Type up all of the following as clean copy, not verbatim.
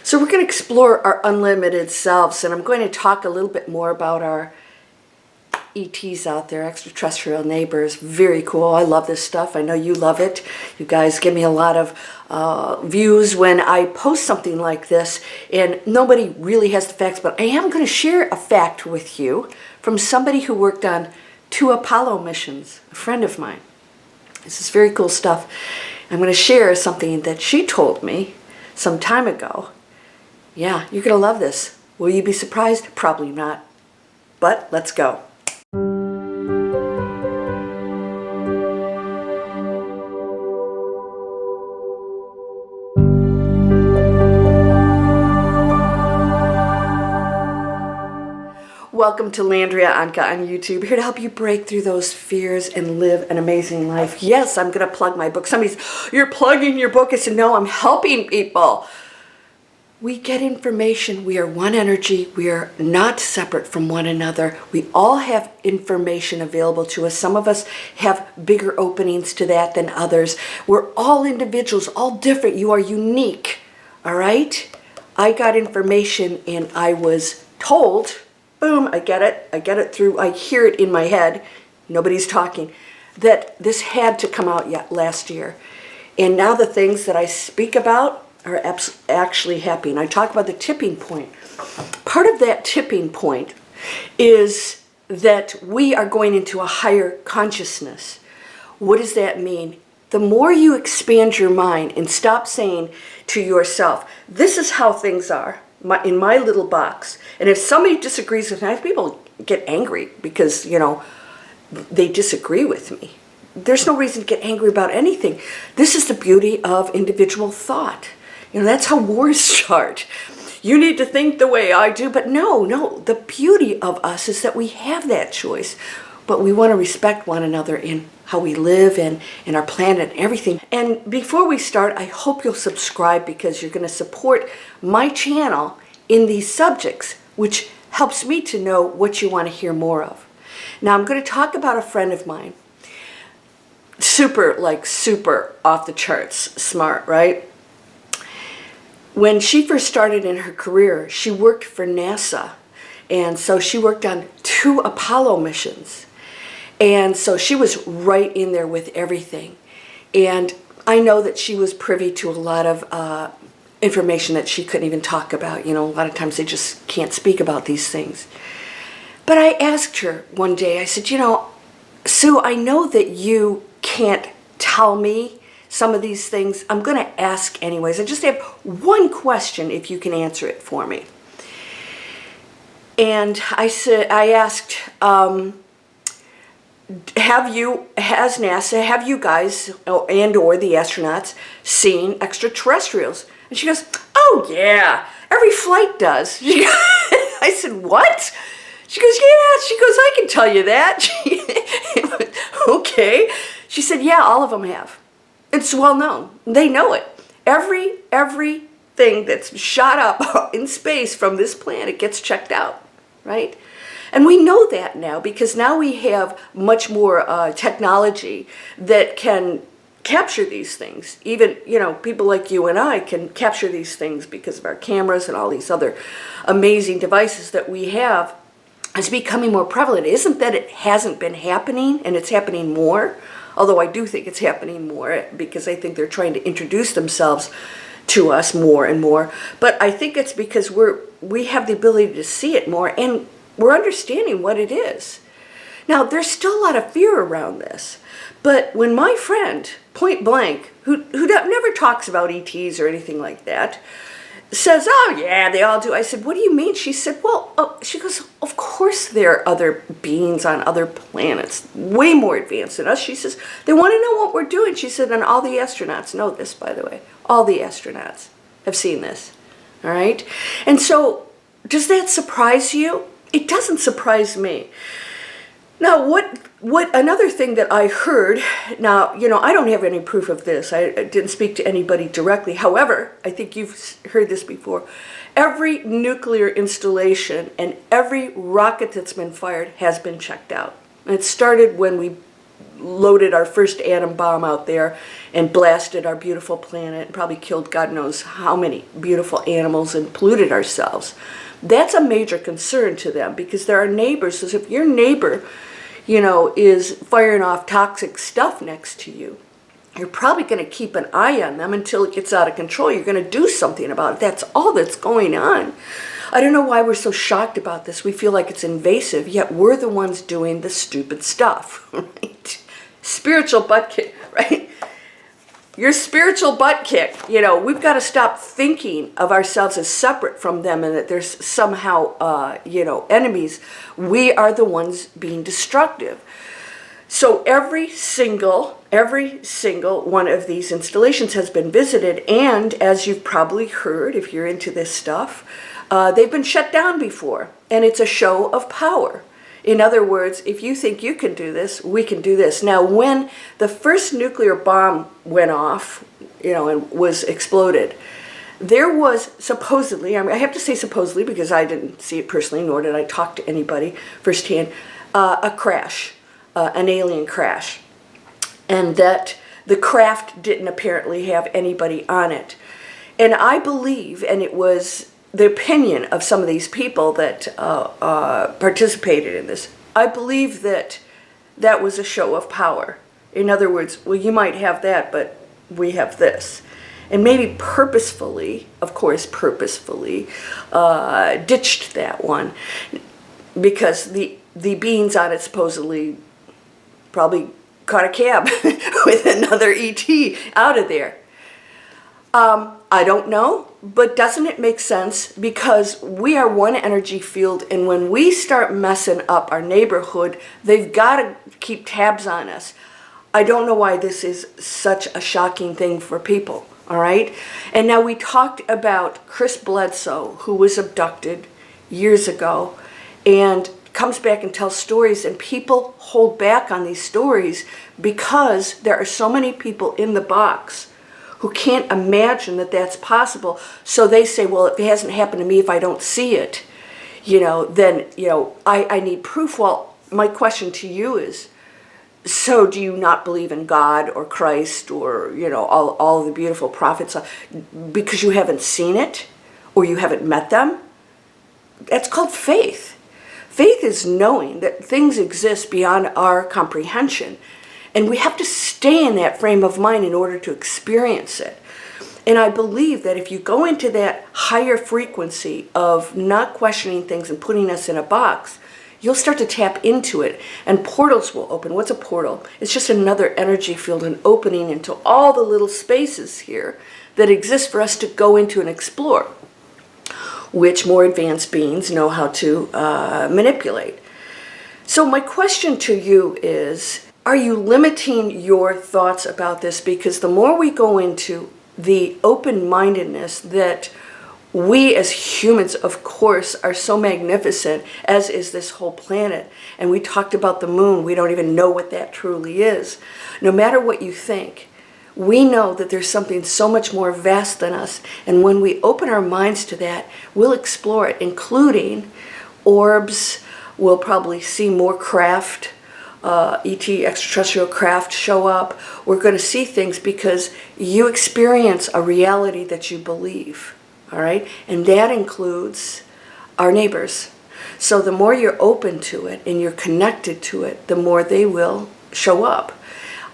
So we're going to explore our unlimited selves, and I'm going to talk a little bit more about our ETs out there, extraterrestrial neighbors. Very cool. I love this stuff. I know you love it. You guys give me a lot of views when I post something like this, and nobody really has the facts, but I am going to share a fact with you from somebody who worked on 2 Apollo missions, a friend of mine. This is very cool stuff. I'm going to share something that she told me some time ago. Yeah, you're going to love this. Will you be surprised? Probably not. But let's go. Welcome to Landria, Onkka on YouTube, here to help you break through those fears and live an amazing life. Yes, I'm going to plug my book. Somebody's, you're plugging your book. I said, no, I'm helping people. We get information. We are one energy. We are not separate from one another. We all have information available to us. Some of us have bigger openings to that than others. We're all individuals, all different. You are unique, all right? I got information and I was told, boom, I get it through, I hear it in my head, nobody's talking, that this had to come out last year. And now the things that I speak about are actually happening. I talk about the tipping point. Part of that tipping point is that we are going into a higher consciousness. What does that mean? The more you expand your mind and stop saying to yourself, this is how things are, in my little box. And if somebody disagrees with me, people get angry because, you know, they disagree with me. There's no reason to get angry about anything. This is the beauty of individual thought. You know, that's how wars start. You need to think the way I do, but no, the beauty of us is that we have that choice, but we want to respect one another in how we live and in our planet and everything. And before we start, I hope you'll subscribe because you're going to support my channel in these subjects, which helps me to know what you want to hear more of. Now, I'm going to talk about a friend of mine. Super off the charts smart, right? When she first started in her career, she worked for NASA. And so she worked on 2 Apollo missions. And so she was right in there with everything. And I know that she was privy to a lot of information that she couldn't even talk about. You know, a lot of times they just can't speak about these things. But I asked her one day, I said, you know, Sue, I know that you can't tell me some of these things. I'm going to ask anyways. I just have one question if you can answer it for me. And I asked, has NASA, have you guys and or the astronauts seen extraterrestrials? And she goes, oh yeah, every flight does. I said, what? She goes, yeah. She goes, I can tell you that. Okay. She said, yeah, all of them have. It's well known. They know it. Everything that's shot up in space from this planet gets checked out, right? And we know that now because now we have much more technology that can capture these things. Even, you know, people like you and I can capture these things because of our cameras and all these other amazing devices that we have. It's becoming more prevalent. Isn't that it hasn't been happening and it's happening more? Although I do think it's happening more because I think they're trying to introduce themselves to us more and more. But I think it's because we have the ability to see it more and we're understanding what it is. Now, there's still a lot of fear around this. But when my friend, point blank, who never talks about ETs or anything like that, says, oh yeah, they all do. I said, what do you mean? She said, well, she goes, of course there are other beings on other planets, way more advanced than us. She says, they want to know what we're doing. She said, and all the astronauts know this, by the way. All the astronauts have seen this, all right? And so, does that surprise you? It doesn't surprise me. Now, what another thing that I heard, now, you know, I don't have any proof of this. I didn't speak to anybody directly. However, I think you've heard this before. Every nuclear installation and every rocket that's been fired has been checked out. And it started when we loaded our first atom bomb out there and blasted our beautiful planet and probably killed God knows how many beautiful animals and polluted ourselves. That's a major concern to them because there are neighbors. So if your neighbor, is firing off toxic stuff next to you, you're probably going to keep an eye on them until it gets out of control. You're going to do something about it. That's all that's going on. I don't know why we're so shocked about this. We feel like it's invasive, yet we're the ones doing the stupid stuff, right? Spiritual butt kick, right? Your spiritual butt kick. We've got to stop thinking of ourselves as separate from them and that there's somehow, enemies. We are the ones being destructive. So every single one of these installations has been visited, and as you've probably heard, if you're into this stuff, they've been shut down before, and it's a show of power. In other words, if you think you can do this, we can do this. Now, when the first nuclear bomb went off, and was exploded, there was supposedly, I have to say supposedly because I didn't see it personally, nor did I talk to anybody firsthand, a crash. An alien crash, and that the craft didn't apparently have anybody on it. And I believe, and it was the opinion of some of these people that participated in this, I believe that that was a show of power. In other words, well, you might have that, but we have this. And maybe purposefully, of course, ditched that one because the beings on it supposedly probably caught a cab with another ET out of there. I don't know, but doesn't it make sense? Because we are one energy field, and when we start messing up our neighborhood, they've got to keep tabs on us. I don't know why this is such a shocking thing for people, all right? And now we talked about Chris Bledsoe, who was abducted years ago, and comes back and tells stories, and people hold back on these stories because there are so many people in the box who can't imagine that that's possible. So they say, well, if it hasn't happened to me, if I don't see it, then, I need proof. Well, my question to you is, so do you not believe in God or Christ or, all the beautiful prophets because you haven't seen it or you haven't met them? That's called faith. Faith is knowing that things exist beyond our comprehension, and we have to stay in that frame of mind in order to experience it. And I believe that if you go into that higher frequency of not questioning things and putting us in a box, you'll start to tap into it, and portals will open. What's a portal? It's just another energy field, an opening into all the little spaces here that exist for us to go into and explore, which more advanced beings know how to manipulate. So my question to you is, are you limiting your thoughts about this? Because the more we go into the open-mindedness that we as humans, of course, are so magnificent, as is this whole planet. And we talked about the moon. We don't even know what that truly is. No matter what you think, we know that there's something so much more vast than us. And when we open our minds to that, we'll explore it, including orbs. We'll probably see more craft, ET, extraterrestrial craft show up. We're going to see things because you experience a reality that you believe. All right? And that includes our neighbors. So the more you're open to it and you're connected to it, the more they will show up.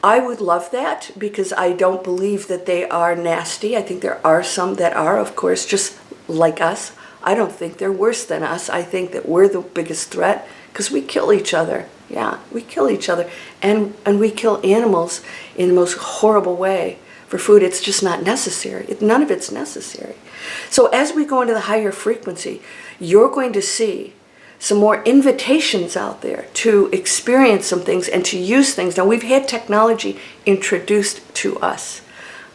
I would love that because I don't believe that they are nasty. I think there are some that are, of course, just like us. I don't think they're worse than us. I think that we're the biggest threat because we kill each other. Yeah, we kill each other. And we kill animals in the most horrible way. For food, it's just not necessary. None of it's necessary. So as we go into the higher frequency, you're going to see some more invitations out there to experience some things and to use things. Now, we've had technology introduced to us,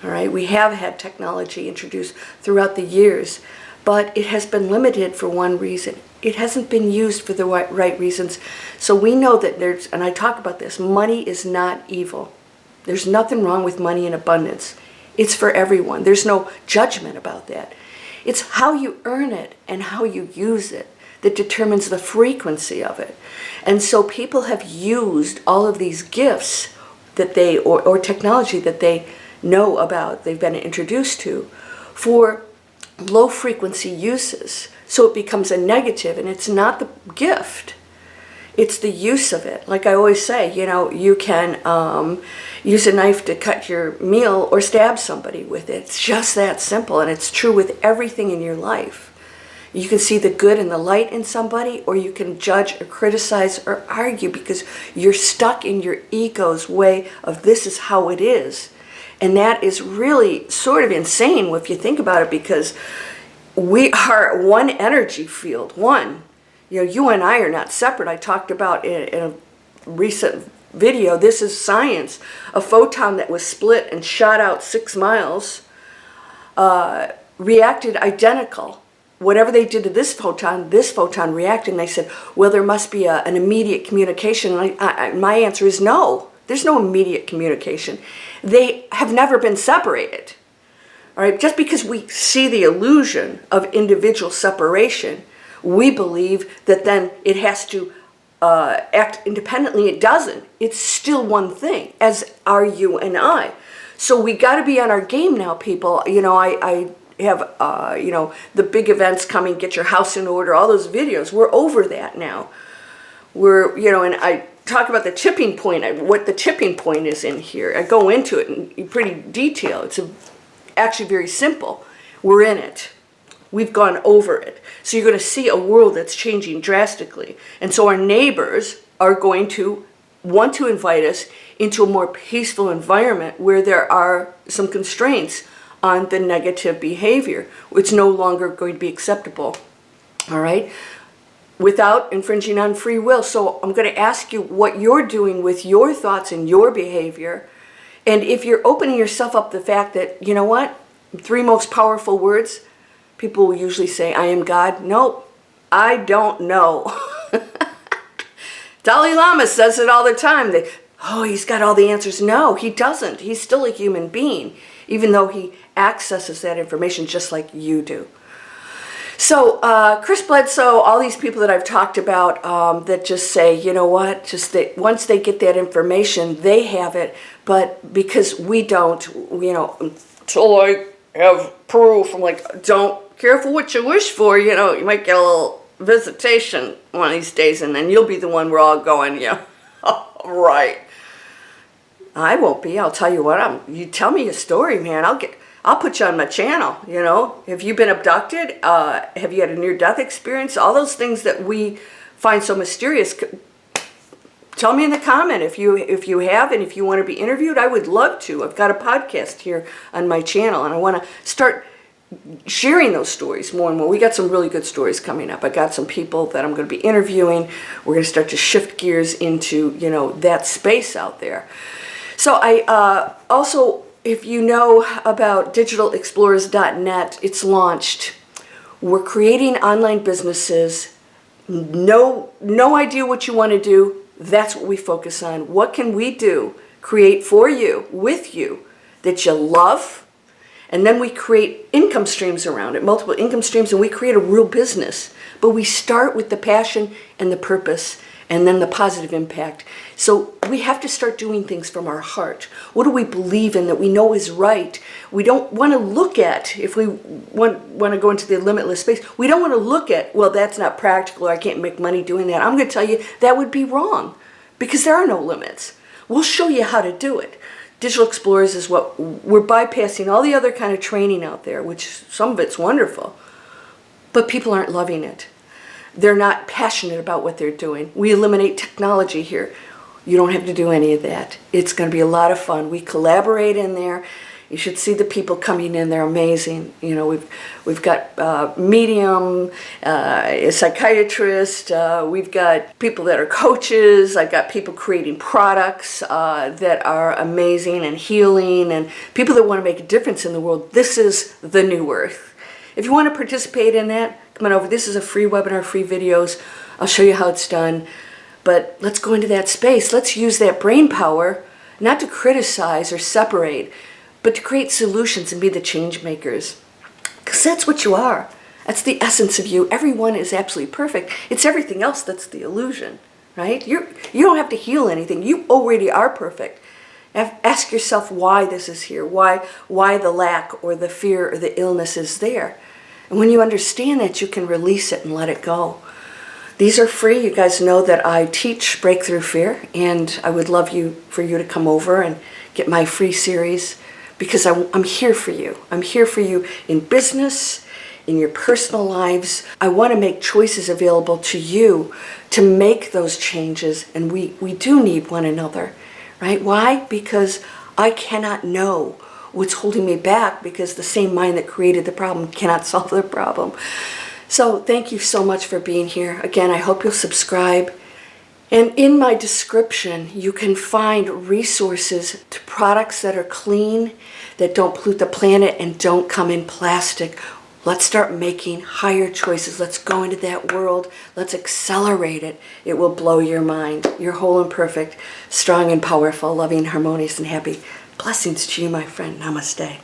all right? We have had technology introduced throughout the years, but it has been limited for one reason. It hasn't been used for the right reasons. So we know that there's, and I talk about this, money is not evil. There's nothing wrong with money in abundance. It's for everyone. There's no judgment about that. It's how you earn it and how you use it that determines the frequency of it. And so people have used all of these gifts that they, or technology that they know about, they've been introduced to, for low frequency uses. So it becomes a negative, and it's not the gift. It's the use of it. Like I always say, you know, you can use a knife to cut your meal or stab somebody with it. It's just that simple, and it's true with everything in your life. You can see the good and the light in somebody, or you can judge or criticize or argue because you're stuck in your ego's way of this is how it is. And that is really sort of insane if you think about it, because we are one energy field, one. You know, you and I are not separate. I talked about in a recent video, this is science. A photon that was split and shot out 6 miles reacted identical. Whatever they did to this photon reacted. And they said, well, there must be an immediate communication. And my answer is no. There's no immediate communication. They have never been separated. All right, just because we see the illusion of individual separation, we believe that then it has to act independently. It doesn't. It's still one thing, as are you and I. So we got to be on our game now, people. You know, I have, you know, the big events coming, get your house in order, all those videos. We're over that now. We're, you know, and I talk about the tipping point, what the tipping point is in here. I go into it in pretty detail. It's actually very simple. We're in it. We've gone over it. So you're going to see a world that's changing drastically. And so our neighbors are going to want to invite us into a more peaceful environment where there are some constraints on the negative behavior. It's no longer going to be acceptable. All right? Without infringing on free will. So I'm going to ask you what you're doing with your thoughts and your behavior. And if you're opening yourself up to the fact that, you know what, 3 most powerful words, people will usually say, I am God. Nope, I don't know. Dalai Lama says it all the time. Oh, he's got all the answers. No, he doesn't. He's still a human being, even though he accesses that information just like you do. So Chris Bledsoe, all these people that I've talked about that just say, you know what, just that once they get that information, they have it. But because we don't, you know, until I have proof, I'm like, don't, careful what you wish for, you know, you might get a little visitation one of these days, and then you'll be the one we're all going, yeah, right. I won't be. I'll tell you what, you tell me a story, man. I'll put you on my channel, you know. Have you been abducted? Have you had a near-death experience? All those things that we find so mysterious. Tell me in the comment if you have, and if you want to be interviewed. I would love to. I've got a podcast here on my channel, and I want to start sharing those stories more and more. We got some really good stories coming up. I got some people that I'm going to be interviewing. We're going to start to shift gears into, you know, that space out there. So I also, if you know about digitalexplorers.net, it's launched. We're creating online businesses. No idea what you want to do. That's what we focus on. What can we do, create for you, with you, that you love? And then we create income streams around it, multiple income streams, and we create a real business. But we start with the passion and the purpose, and then the positive impact. So we have to start doing things from our heart. What do we believe in that we know is right? We don't want to look at, if we want to go into the limitless space, we don't want to look at, well, that's not practical, or I can't make money doing that. I'm going to tell you that would be wrong, because there are no limits. We'll show you how to do it. Digital Explorers is what we're bypassing all the other kind of training out there, which some of it's wonderful, but people aren't loving it. They're not passionate about what they're doing. We eliminate technology here. You don't have to do any of that. It's going to be a lot of fun. We collaborate in there. You should see the people coming in. They're amazing. You know, we've got medium, a psychiatrist. We've got people that are coaches. I've got people creating products that are amazing and healing, and people that want to make a difference in the world. This is the new earth. If you want to participate in that, come on over. This is a free webinar, free videos. I'll show you how it's done. But let's go into that space. Let's use that brain power, not to criticize or separate, but to create solutions and be the change makers. Because that's what you are. That's the essence of you. Everyone is absolutely perfect. It's everything else that's the illusion, right? You don't have to heal anything. You already are perfect. Ask yourself why this is here, why the lack or the fear or the illness is there. And when you understand that, you can release it and let it go. These are free. You guys know that I teach Breakthrough Fear, and I would love for you to come over and get my free series, because I'm here for you. I'm here for you in business, in your personal lives. I want to make choices available to you to make those changes, and we do need one another, right? Why? Because I cannot know what's holding me back, because the same mind that created the problem cannot solve the problem. So thank you so much for being here. Again, I hope you'll subscribe. And in my description, you can find resources to products that are clean, that don't pollute the planet, and don't come in plastic. Let's start making higher choices. Let's go into that world. Let's accelerate it. It will blow your mind. You're whole and perfect, strong and powerful, loving, harmonious, and happy. Blessings to you, my friend. Namaste.